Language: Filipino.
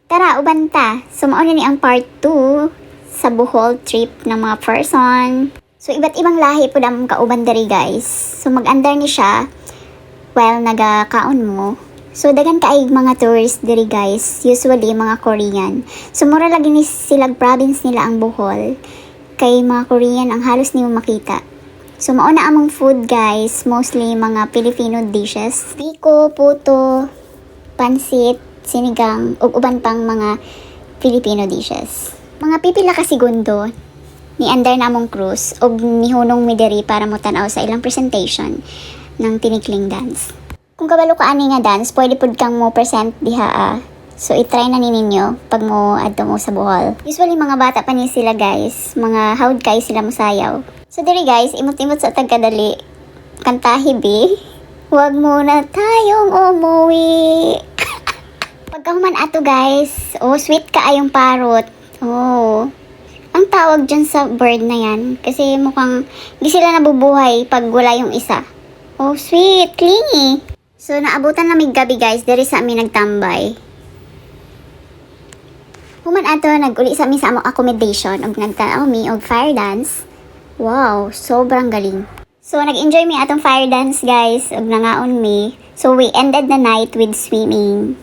Tara, uban ta. So, mauna ni ang part 2 sa Bohol trip ng mga person. So, iba't ibang lahi po ang kauban diri guys. So, mag-andar ni siya while nagakaon mo. So, dagan kaay mga tourist diri guys. Usually, mga Korean. So, mura lagi ni silang province nila ang Bohol. Kay mga Korean ang halos nimo makita. So, mauna among food guys. Mostly mga Filipino dishes. Biko, puto, pansit, sinigang, ug uban pang mga Filipino dishes. Mga pipila ka segundo ni andar na among cruise og nihunong mi diri para mo tan-aw sa ilang presentation ng tinikling dance. Kung kabalo ka ani nga dance, pwede pud kang mo present diha. So i-try na ninyo pag mo adto mo sa Bohol. Usually mga bata pa ni sila guys, mga hawd kay sila mosayaw. So diri guys, imot-imot sa tagkadali. Kantahi bi. Huwag muna tayong umuwi. Pagkahuman ato guys, sweet ka ayong parrot. Ang tawag dyan sa bird na yan, kasi mukhang di sila nabubuhay pag wala yung isa. Sweet, clingy. So, naabutan na mig gabi guys, diri sa amin nagtambay. Human ato, nag-uli sa amin sa among accommodation, og nagtanaw mi og fire dance. Wow, sobrang galing. So, nag-enjoy mi atong fire dance guys, og nangaon mi. So, we ended the night with swimming.